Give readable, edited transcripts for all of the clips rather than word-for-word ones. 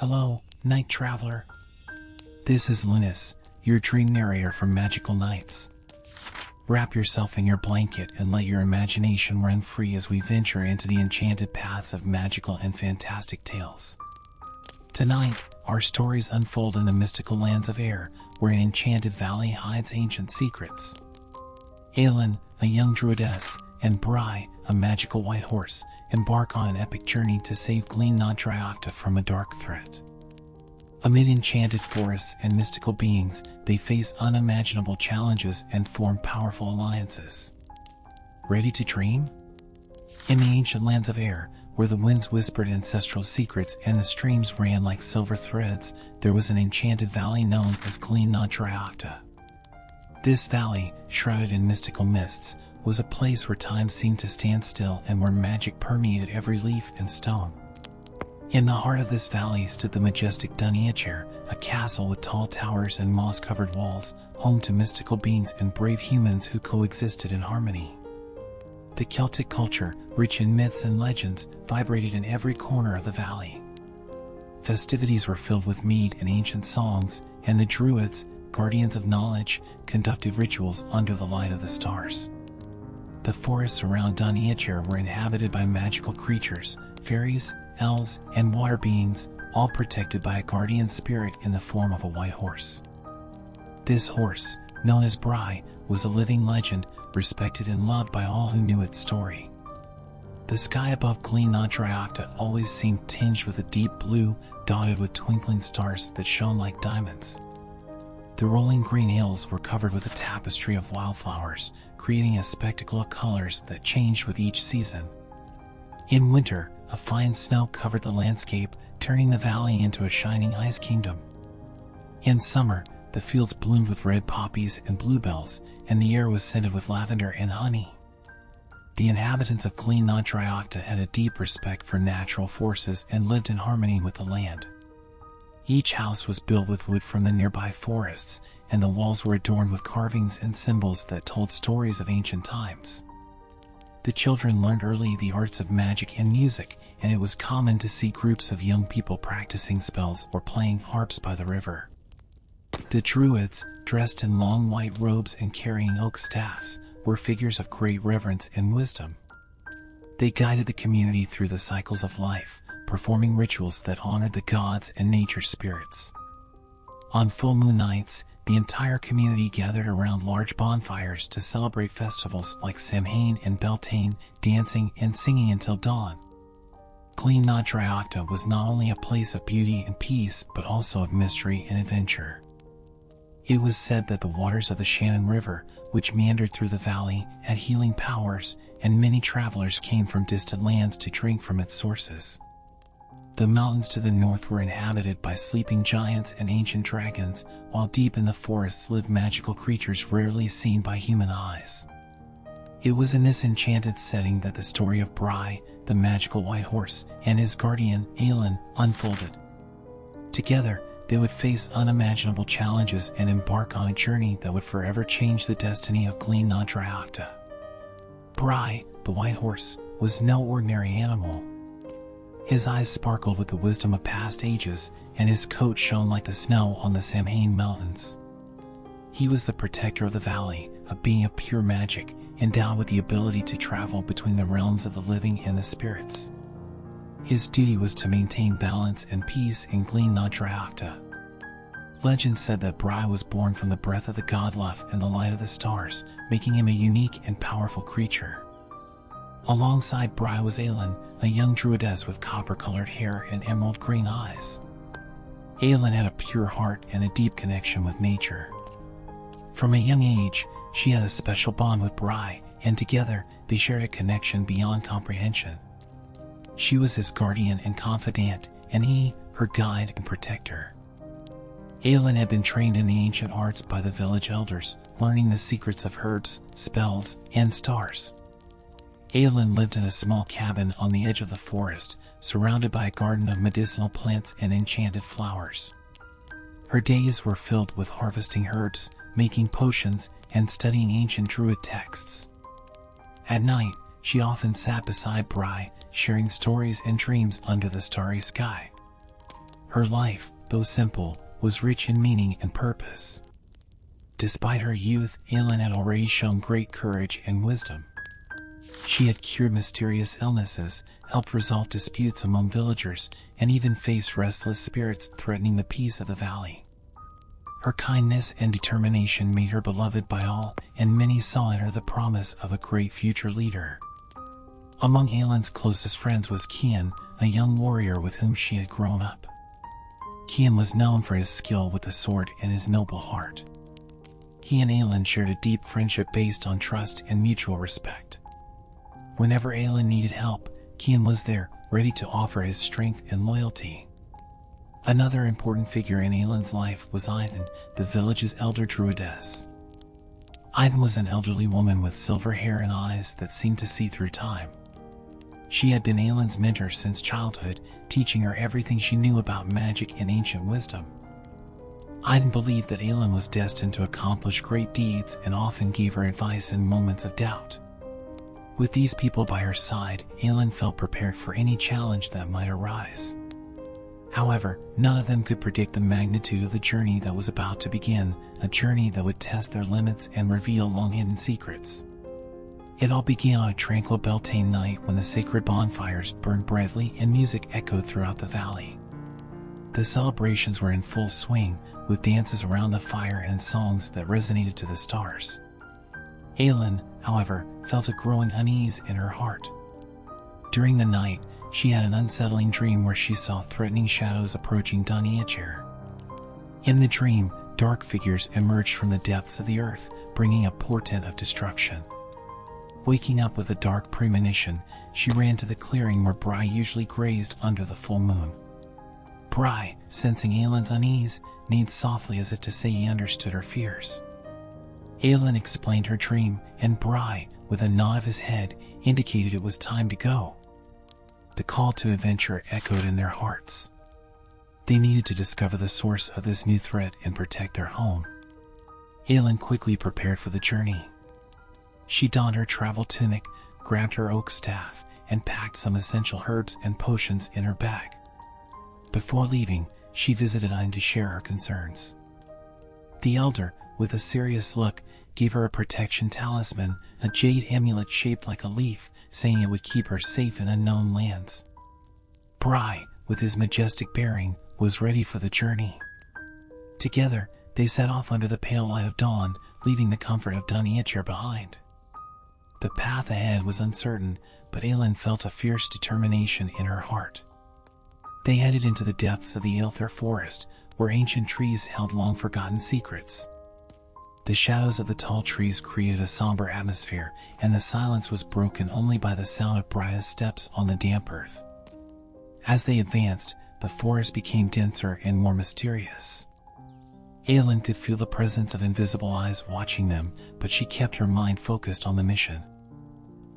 Hello, night traveler. This is Linus, your dream narrator for Magical Nights. Wrap yourself in your blanket and let your imagination run free as we venture into the enchanted paths of magical and fantastic tales. Tonight, our stories unfold in the mystical lands of air, where an enchanted valley hides ancient secrets. Aelin, a young druidess, and Bry, a magical white horse, embark on an epic journey to save Glen Nadriocta from a dark threat. Amid enchanted forests and mystical beings, they face unimaginable challenges and form powerful alliances. Ready to dream? In the ancient lands of air, where the winds whispered ancestral secrets and the streams ran like silver threads, there was an enchanted valley known as Glen Nadriocta. This valley, shrouded in mystical mists, was a place where time seemed to stand still and where magic permeated every leaf and stone. In the heart of this valley stood the majestic Dunyachair, a castle with tall towers and moss-covered walls, home to mystical beings and brave humans who coexisted in harmony. The Celtic culture, rich in myths and legends, vibrated in every corner of the valley. Festivities were filled with mead and ancient songs, and the Druids, guardians of knowledge, conducted rituals under the light of the stars. The forests around Dunyachair were inhabited by magical creatures, fairies, elves, and water beings, all protected by a guardian spirit in the form of a white horse. This horse, known as Bry, was a living legend, respected and loved by all who knew its story. The sky above Glen Nadriocta always seemed tinged with a deep blue, dotted with twinkling stars that shone like diamonds. The rolling green hills were covered with a tapestry of wildflowers, creating a spectacle of colors that changed with each season. In winter, a fine snow covered the landscape, turning the valley into a shining ice kingdom. In summer, the fields bloomed with red poppies and bluebells, and the air was scented with lavender and honey. The inhabitants of Glen Nadriocta had a deep respect for natural forces and lived in harmony with the land. Each house was built with wood from the nearby forests, and the walls were adorned with carvings and symbols that told stories of ancient times. The children learned early the arts of magic and music, and it was common to see groups of young people practicing spells or playing harps by the river. The Druids, dressed in long white robes and carrying oak staffs, were figures of great reverence and wisdom. They guided the community through the cycles of life, performing rituals that honored the gods and nature spirits. On full moon nights, the entire community gathered around large bonfires to celebrate festivals like Samhain and Beltane, dancing and singing until dawn. Glen Nadriocta was not only a place of beauty and peace, but also of mystery and adventure. It was said that the waters of the Shannon River, which meandered through the valley, had healing powers, and many travelers came from distant lands to drink from its sources. The mountains to the north were inhabited by sleeping giants and ancient dragons, while deep in the forests lived magical creatures rarely seen by human eyes. It was in this enchanted setting that the story of Bry, the magical white horse, and his guardian, Aelin, unfolded. Together, they would face unimaginable challenges and embark on a journey that would forever change the destiny of Glen Nadriocta. Bry, the white horse, was no ordinary animal. His eyes sparkled with the wisdom of past ages, and his coat shone like the snow on the Samhain mountains. He was the protector of the valley, a being of pure magic, endowed with the ability to travel between the realms of the living and the spirits. His duty was to maintain balance and peace in Glen Nadriocta. Legend said that Bry was born from the breath of the Godluf and the light of the stars, making him a unique and powerful creature. Alongside Bry was Aelin, a young druidess with copper-colored hair and emerald-green eyes. Aelin had a pure heart and a deep connection with nature. From a young age, she had a special bond with Bry, and together, they shared a connection beyond comprehension. She was his guardian and confidant, and he, her guide and protector. Aelin had been trained in the ancient arts by the village elders, learning the secrets of herbs, spells, and stars. Aelin lived in a small cabin on the edge of the forest, surrounded by a garden of medicinal plants and enchanted flowers. Her days were filled with harvesting herbs, making potions, and studying ancient druid texts. At night, she often sat beside Bry, sharing stories and dreams under the starry sky. Her life, though simple, was rich in meaning and purpose. Despite her youth, Aylin had already shown great courage and wisdom. She had cured mysterious illnesses, helped resolve disputes among villagers, and even faced restless spirits threatening the peace of the valley. Her kindness and determination made her beloved by all, and many saw in her the promise of a great future leader. Among Aylin's closest friends was Kian, a young warrior with whom she had grown up. Kian was known for his skill with the sword and his noble heart. He and Aylin shared a deep friendship based on trust and mutual respect. Whenever Aylin needed help, Kian was there, ready to offer his strength and loyalty. Another important figure in Aylin's life was Aiden, the village's elder druidess. Aiden was an elderly woman with silver hair and eyes that seemed to see through time. She had been Aylin's mentor since childhood, teaching her everything she knew about magic and ancient wisdom. Aiden believed that Aylin was destined to accomplish great deeds and often gave her advice in moments of doubt. With these people by her side, Aylin felt prepared for any challenge that might arise. However, none of them could predict the magnitude of the journey that was about to begin, a journey that would test their limits and reveal long-hidden secrets. It all began on a tranquil Beltane night when the sacred bonfires burned brightly and music echoed throughout the valley. The celebrations were in full swing, with dances around the fire and songs that resonated to the stars. Aylin, however, felt a growing unease in her heart. During the night, she had an unsettling dream where she saw threatening shadows approaching Duniachir. In the dream, dark figures emerged from the depths of the earth, bringing a portent of destruction. Waking up with a dark premonition, she ran to the clearing where Bry usually grazed under the full moon. Bry, sensing Aylin's unease, neighed softly as if to say he understood her fears. Aylin explained her dream, and Bry, with a nod of his head, indicated it was time to go. The call to adventure echoed in their hearts. They needed to discover the source of this new threat and protect their home. Aylin quickly prepared for the journey. She donned her travel tunic, grabbed her oak staff, and packed some essential herbs and potions in her bag. Before leaving, she visited Ayn to share her concerns. The elder, with a serious look, gave her a protection talisman, a jade amulet shaped like a leaf, saying it would keep her safe in unknown lands. Bry, with his majestic bearing, was ready for the journey. Together, they set off under the pale light of dawn, leaving the comfort of Duniachir behind. The path ahead was uncertain, but Aylin felt a fierce determination in her heart. They headed into the depths of the Aelther forest, where ancient trees held long-forgotten secrets. The shadows of the tall trees created a somber atmosphere, and the silence was broken only by the sound of Bria's steps on the damp earth. As they advanced, the forest became denser and more mysterious. Aylin could feel the presence of invisible eyes watching them, but she kept her mind focused on the mission.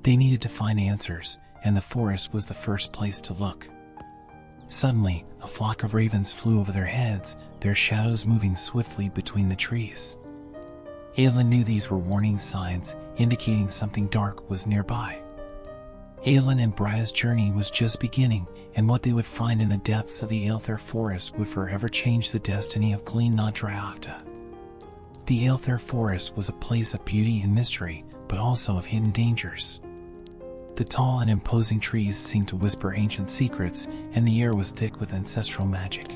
They needed to find answers, and the forest was the first place to look. Suddenly, a flock of ravens flew over their heads, their shadows moving swiftly between the trees. Aylin knew these were warning signs, indicating something dark was nearby. Aylin and Bria's journey was just beginning, and what they would find in the depths of the Aelther forest would forever change the destiny of Glen Nadriacta. The Aelther forest was a place of beauty and mystery, but also of hidden dangers. The tall and imposing trees seemed to whisper ancient secrets, and the air was thick with ancestral magic.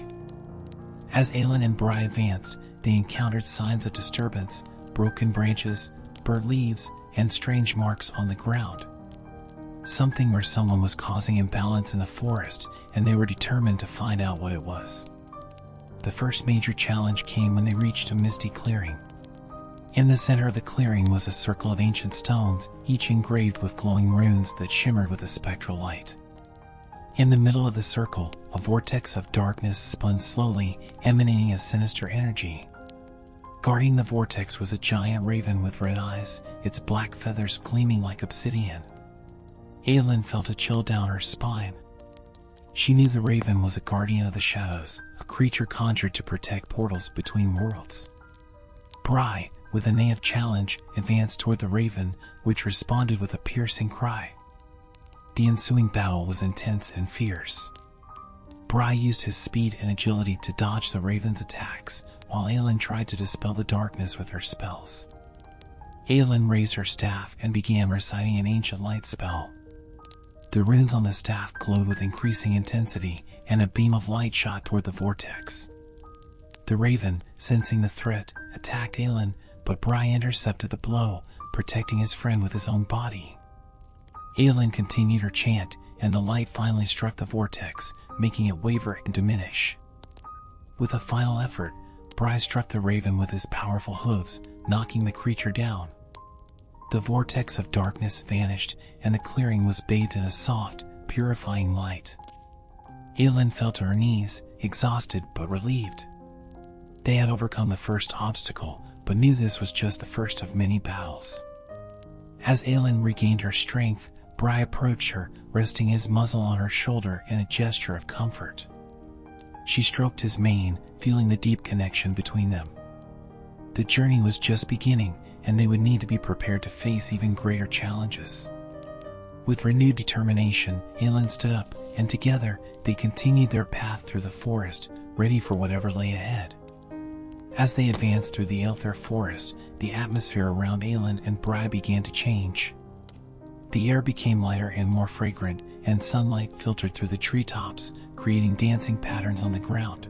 As Aylin and Bri advanced, they encountered signs of disturbance, broken branches, burnt leaves, and strange marks on the ground. Something or someone was causing imbalance in the forest, and they were determined to find out what it was. The first major challenge came when they reached a misty clearing. In the center of the clearing was a circle of ancient stones, each engraved with glowing runes that shimmered with a spectral light. In the middle of the circle, a vortex of darkness spun slowly, emanating a sinister energy. Guarding the vortex was a giant raven with red eyes, its black feathers gleaming like obsidian. Aylin felt a chill down her spine. She knew the raven was a guardian of the shadows, a creature conjured to protect portals between worlds. Bri, with a neigh of challenge, advanced toward the raven, which responded with a piercing cry. The ensuing battle was intense and fierce. Bry used his speed and agility to dodge the raven's attacks, while Aelin tried to dispel the darkness with her spells. Aelin raised her staff and began reciting an ancient light spell. The runes on the staff glowed with increasing intensity, and a beam of light shot toward the vortex. The raven, sensing the threat, attacked Aelin, but Bry intercepted the blow, protecting his friend with his own body. Aelin continued her chant, and the light finally struck the vortex, making it waver and diminish. With a final effort, Bry struck the raven with his powerful hooves, knocking the creature down. The vortex of darkness vanished, and the clearing was bathed in a soft, purifying light. Aelin fell to her knees, exhausted but relieved. They had overcome the first obstacle, but knew this was just the first of many battles. As Aelin regained her strength, Bry approached her, resting his muzzle on her shoulder in a gesture of comfort. She stroked his mane, feeling the deep connection between them. The journey was just beginning, and they would need to be prepared to face even greater challenges. With renewed determination, Aelin stood up, and together, they continued their path through the forest, ready for whatever lay ahead. As they advanced through the Aelther forest, the atmosphere around Aelin and Bry began to change. The air became lighter and more fragrant, and sunlight filtered through the treetops, creating dancing patterns on the ground.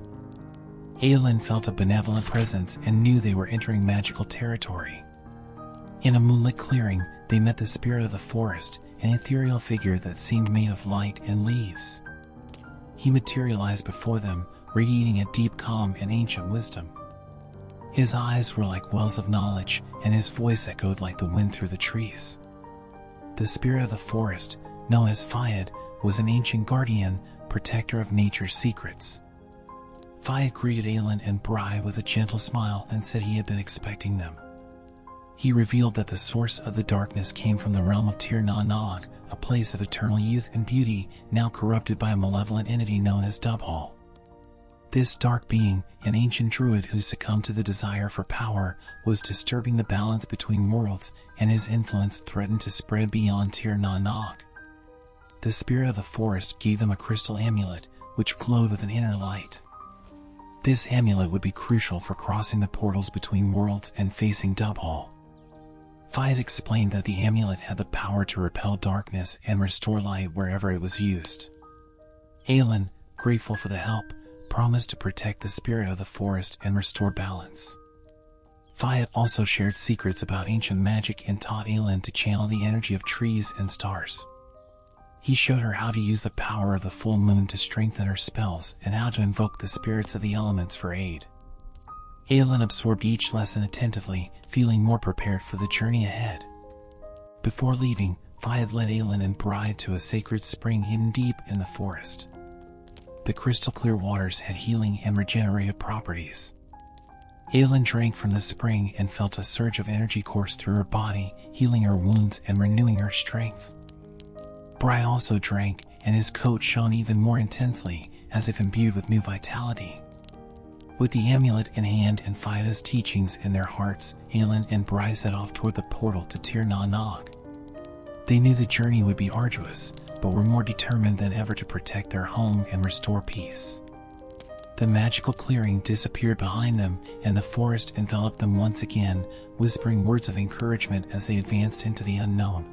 Aelin felt a benevolent presence and knew they were entering magical territory. In a moonlit clearing, they met the spirit of the forest, an ethereal figure that seemed made of light and leaves. He materialized before them, radiating a deep calm and ancient wisdom. His eyes were like wells of knowledge, and his voice echoed like the wind through the trees. The spirit of the forest, known as Fyed, was an ancient guardian, protector of nature's secrets. Fyed greeted Aelin and Bry with a gentle smile and said he had been expecting them. He revealed that the source of the darkness came from the realm of Tir Na Nog, a place of eternal youth and beauty, now corrupted by a malevolent entity known as Dubhal. This dark being, an ancient druid who succumbed to the desire for power, was disturbing the balance between worlds, and his influence threatened to spread beyond Tir Na Nog. The spirit of the forest gave them a crystal amulet, which glowed with an inner light. This amulet would be crucial for crossing the portals between worlds and facing Dubhal. Fyed explained that the amulet had the power to repel darkness and restore light wherever it was used. Aelin, grateful for the help, promised to protect the spirit of the forest and restore balance. Fyed also shared secrets about ancient magic and taught Aelin to channel the energy of trees and stars. He showed her how to use the power of the full moon to strengthen her spells and how to invoke the spirits of the elements for aid. Aelin absorbed each lesson attentively, feeling more prepared for the journey ahead. Before leaving, Fyed led Aelin and Bry to a sacred spring hidden deep in the forest. The crystal-clear waters had healing and regenerative properties. Aelin drank from the spring and felt a surge of energy course through her body, healing her wounds and renewing her strength. Bry also drank, and his coat shone even more intensely, as if imbued with new vitality. With the amulet in hand and Fyed's teachings in their hearts, Aelin and Bry set off toward the portal to Tir Na Nog. They knew the journey would be arduous, but were more determined than ever to protect their home and restore peace. The magical clearing disappeared behind them, and the forest enveloped them once again, whispering words of encouragement as they advanced into the unknown.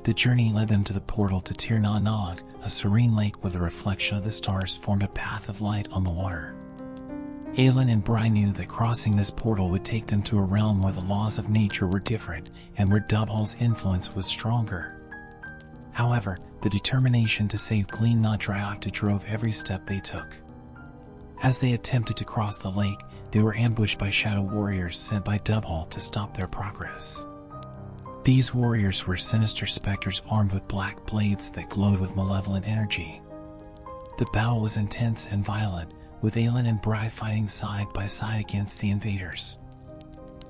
The journey led them to the portal to Tir Na Nog, a serene lake where the reflection of the stars formed a path of light on the water. Aelin and Bry knew that crossing this portal would take them to a realm where the laws of nature were different, and where Dubhal's influence was stronger. However, the determination to save Glen Na Dryocta drove every step they took. As they attempted to cross the lake, they were ambushed by shadow warriors sent by Dubhal to stop their progress. These warriors were sinister specters armed with black blades that glowed with malevolent energy. The battle was intense and violent, with Aelin and Bry fighting side by side against the invaders.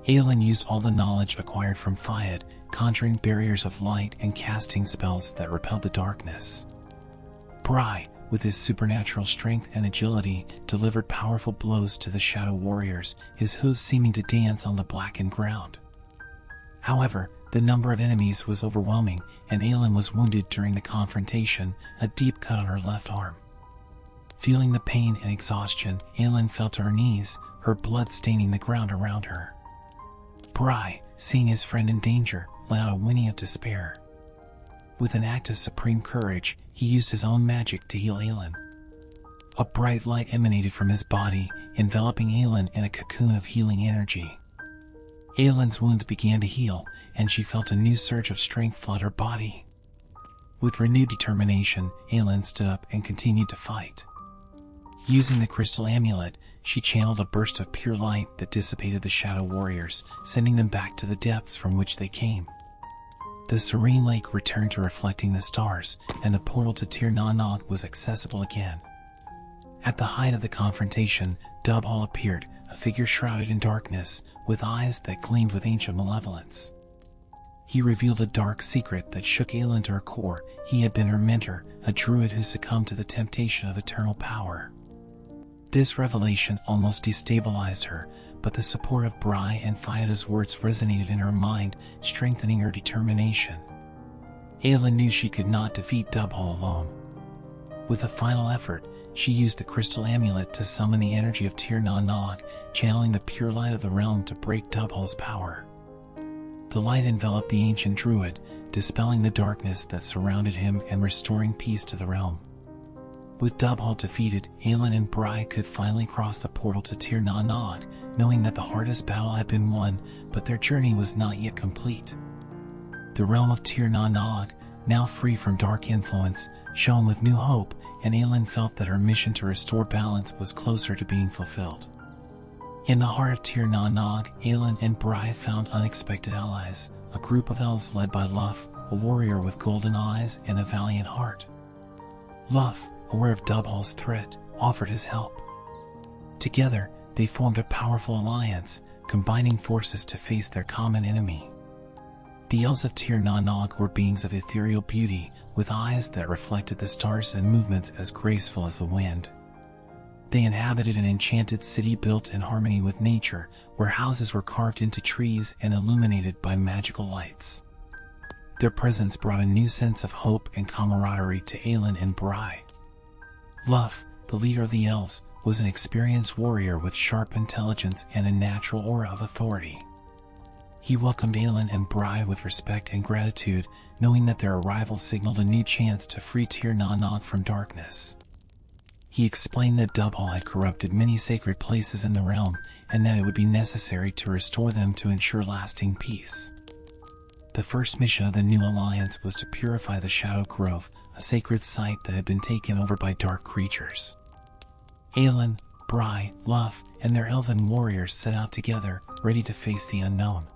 Aelin used all the knowledge acquired from Fyed, conjuring barriers of light and casting spells that repelled the darkness. Bry, with his supernatural strength and agility, delivered powerful blows to the shadow warriors, his hooves seeming to dance on the blackened ground. However, the number of enemies was overwhelming, and Aelin was wounded during the confrontation, a deep cut on her left arm. Feeling the pain and exhaustion, Aelin fell to her knees, her blood staining the ground around her. Bry, seeing his friend in danger, let out a whinny of despair. With an act of supreme courage, he used his own magic to heal Aelin. A bright light emanated from his body, enveloping Aelin in a cocoon of healing energy. Aelin's wounds began to heal, and she felt a new surge of strength flood her body. With renewed determination, Aelin stood up and continued to fight. Using the crystal amulet, she channeled a burst of pure light that dissipated the shadow warriors, sending them back to the depths from which they came. The serene lake returned to reflecting the stars, and the portal to Tir Na Nog was accessible again. At the height of the confrontation, Dubhal appeared, a figure shrouded in darkness, with eyes that gleamed with ancient malevolence. He revealed a dark secret that shook Aelin to her core. He had been her mentor, a druid who succumbed to the temptation of eternal power. This revelation almost destabilized her, but the support of Bry and Fiada's words resonated in her mind, strengthening her determination. Aelin knew she could not defeat Dubhal alone. With a final effort, she used the crystal amulet to summon the energy of Tir Na Nog, channeling the pure light of the realm to break Dubhal's power. The light enveloped the ancient druid, dispelling the darkness that surrounded him and restoring peace to the realm. With Dubhal defeated, Aelin and Bry could finally cross the portal to Tir Na Nog, knowing that the hardest battle had been won, but their journey was not yet complete. The realm of Tir Na Nog, now free from dark influence, shone with new hope, and Aelin felt that her mission to restore balance was closer to being fulfilled. In the heart of Tir Na Nog, Aelin and Bry found unexpected allies, a group of elves led by Luff, a warrior with golden eyes and a valiant heart. Luff, aware of Dubhal's threat, offered his help. Together, they formed a powerful alliance, combining forces to face their common enemy. The elves of Tir Na Nog were beings of ethereal beauty, with eyes that reflected the stars and movements as graceful as the wind. They inhabited an enchanted city built in harmony with nature, where houses were carved into trees and illuminated by magical lights. Their presence brought a new sense of hope and camaraderie to Aelin and Bry. Luff, the leader of the elves, was an experienced warrior with sharp intelligence and a natural aura of authority. He welcomed Aelin and Bry with respect and gratitude, knowing that their arrival signaled a new chance to free Tir Na Nog from darkness. He explained that Dubhal had corrupted many sacred places in the realm, and that it would be necessary to restore them to ensure lasting peace. The first mission of the new alliance was to purify the Shadow Grove, a sacred site that had been taken over by dark creatures. Aelin, Bry, Luff, and their elven warriors set out together, ready to face the unknown.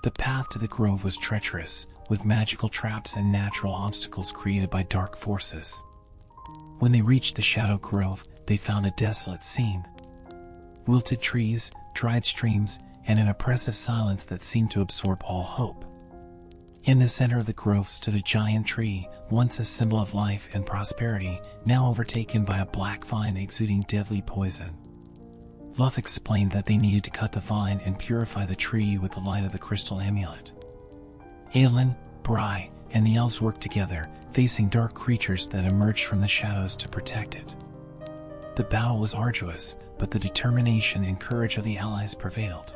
The path to the grove was treacherous, with magical traps and natural obstacles created by dark forces. When they reached the Shadow Grove, they found a desolate scene. Wilted trees, dried streams, and an oppressive silence that seemed to absorb all hope. In the center of the grove stood a giant tree, once a symbol of life and prosperity, now overtaken by a black vine exuding deadly poison. Luff explained that they needed to cut the vine and purify the tree with the light of the crystal amulet. Aelin, Bry, and the elves worked together, facing dark creatures that emerged from the shadows to protect it. The battle was arduous, but the determination and courage of the allies prevailed.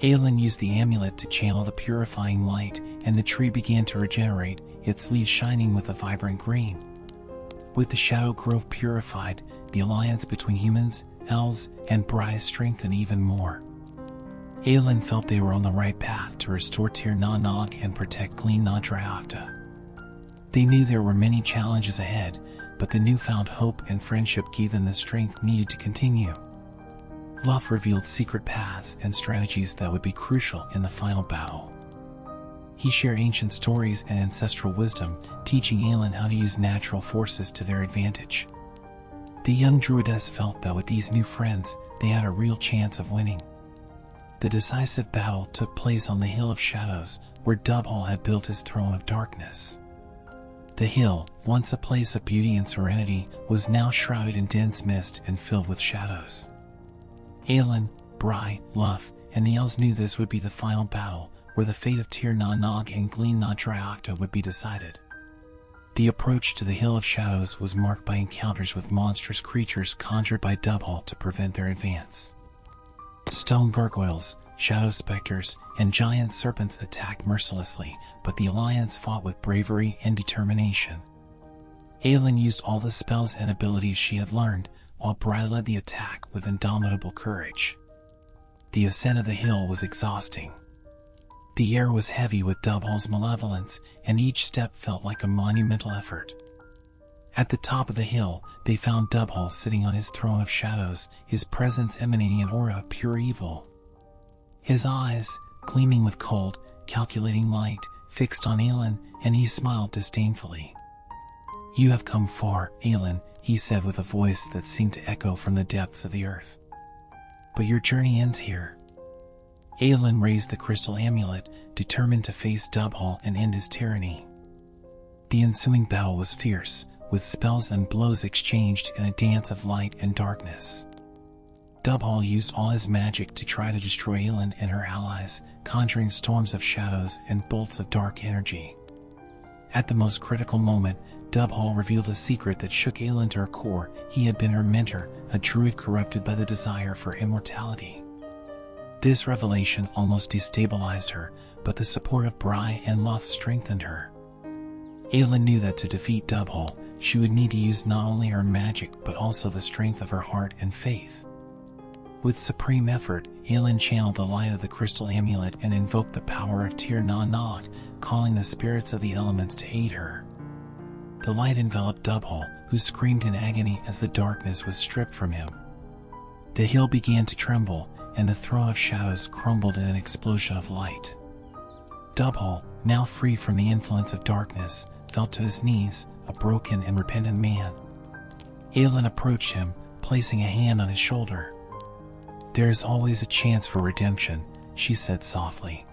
Aelin used the amulet to channel the purifying light, and the tree began to regenerate, its leaves shining with a vibrant green. With the Shadow Grove purified, the alliance between humans, elves, and Bry strengthened even more. Aelin felt they were on the right path to restore Tir Na Nog and protect Glin Na Dryocta. They knew there were many challenges ahead, but the newfound hope and friendship gave them the strength needed to continue. Luff revealed secret paths and strategies that would be crucial in the final battle. He shared ancient stories and ancestral wisdom, teaching Aelin how to use natural forces to their advantage. The young druidess felt that with these new friends, they had a real chance of winning. The decisive battle took place on the Hill of Shadows, where Dubhal had built his throne of darkness. The hill, once a place of beauty and serenity, was now shrouded in dense mist and filled with shadows. Aelin, Bry, Luff, and the elves knew this would be the final battle, where the fate of Tir Na Nog and Glin Na Dryocta would be decided. The approach to the Hill of Shadows was marked by encounters with monstrous creatures conjured by Dubhall to prevent their advance. Stone gargoyles, shadow specters, and giant serpents attacked mercilessly, but the Alliance fought with bravery and determination. Aelin used all the spells and abilities she had learned, while Bry led the attack with indomitable courage. The ascent of the hill was exhausting. The air was heavy with Dubhall's malevolence, and each step felt like a monumental effort. At the top of the hill, they found Dubhall sitting on his throne of shadows, his presence emanating an aura of pure evil. His eyes, gleaming with cold, calculating light, fixed on Aelin, and he smiled disdainfully. "You have come far, Aelin," he said with a voice that seemed to echo from the depths of the earth. "But your journey ends here." Aelin raised the crystal amulet, determined to face Dubhall and end his tyranny. The ensuing battle was fierce, with spells and blows exchanged in a dance of light and darkness. Dubhall used all his magic to try to destroy Aelin and her allies, conjuring storms of shadows and bolts of dark energy. At the most critical moment, Dubhall revealed a secret that shook Aelin to her core. He had been her mentor, a druid corrupted by the desire for immortality. This revelation almost destabilized her, but the support of Bry and Luff strengthened her. Aelin knew that to defeat Dubhall, she would need to use not only her magic but also the strength of her heart and faith. With supreme effort, Aelin channeled the light of the crystal amulet and invoked the power of Tir Na Nog, calling the spirits of the elements to aid her. The light enveloped Dubhall, who screamed in agony as the darkness was stripped from him. The hill began to tremble, and the throne of shadows crumbled in an explosion of light. Dubhall, now free from the influence of darkness, fell to his knees, a broken and repentant man. Aelin approached him, placing a hand on his shoulder. "There is always a chance for redemption," she said softly.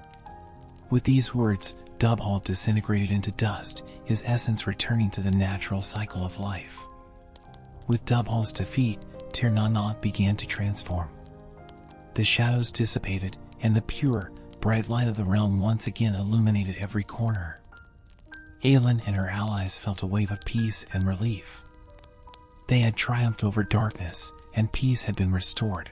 With these words, Dubhall disintegrated into dust, his essence returning to the natural cycle of life. With Dubhall's defeat, Tir Na Nog began to transform. The shadows dissipated, and the pure, bright light of the realm once again illuminated every corner. Aelin and her allies felt a wave of peace and relief. They had triumphed over darkness, and peace had been restored.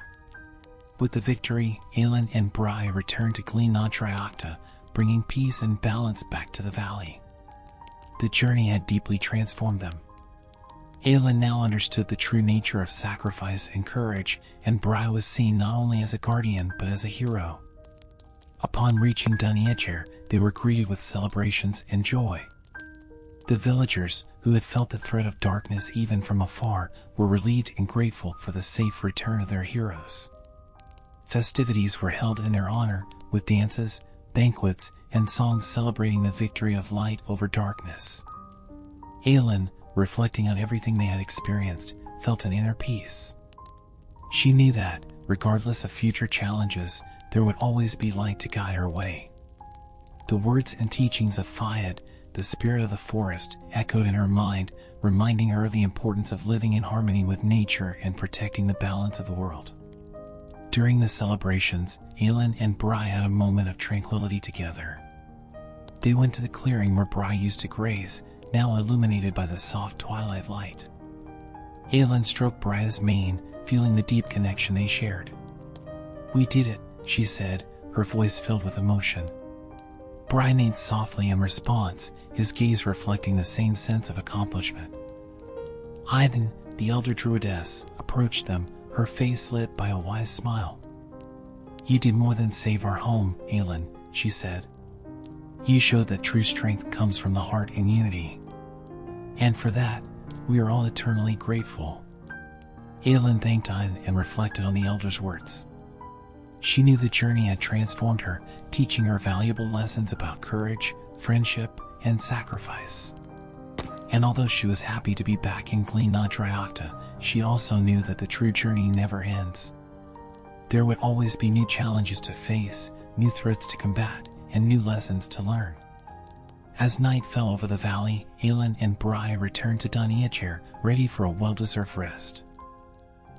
With the victory, Aelin and Bry returned to Glen Na Triocta, bringing peace and balance back to the valley. The journey had deeply transformed them. Aelin now understood the true nature of sacrifice and courage, and Bry was seen not only as a guardian but as a hero. Upon reaching Dun Iachir, they were greeted with celebrations and joy. The villagers, who had felt the threat of darkness even from afar, were relieved and grateful for the safe return of their heroes. Festivities were held in their honor, with dances, banquets, and songs celebrating the victory of light over darkness. Aelin, reflecting on everything they had experienced, felt an inner peace. She knew that, regardless of future challenges, there would always be light to guide her way. The words and teachings of Fayed, the spirit of the forest, echoed in her mind, reminding her of the importance of living in harmony with nature and protecting the balance of the world. During the celebrations, Aelin and Bry had a moment of tranquility together. They went to the clearing where Bry used to graze, now illuminated by the soft twilight light. Aelin stroked Bry's mane, feeling the deep connection they shared. "We did it," she said, her voice filled with emotion. Bry neighed softly in response, his gaze reflecting the same sense of accomplishment. Aiden, the elder druidess, approached them, her face lit by a wise smile. "You did more than save our home, Aelin," she said. "You showed that true strength comes from the heart and unity. And for that, we are all eternally grateful." Aelin thanked Aiden and reflected on the elder's words. She knew the journey had transformed her, teaching her valuable lessons about courage, friendship, and sacrifice. And although she was happy to be back in Glen Na Triocta, she also knew that the true journey never ends. There would always be new challenges to face, new threats to combat, and new lessons to learn. As night fell over the valley, Aelin and Bry returned to Dun Iachir, ready for a well-deserved rest.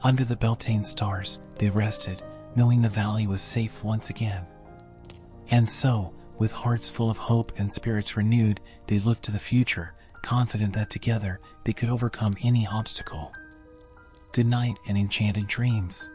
Under the Beltane stars, they rested, knowing the valley was safe once again. And so, with hearts full of hope and spirits renewed, they looked to the future, confident that together they could overcome any obstacle. Good night and enchanted dreams.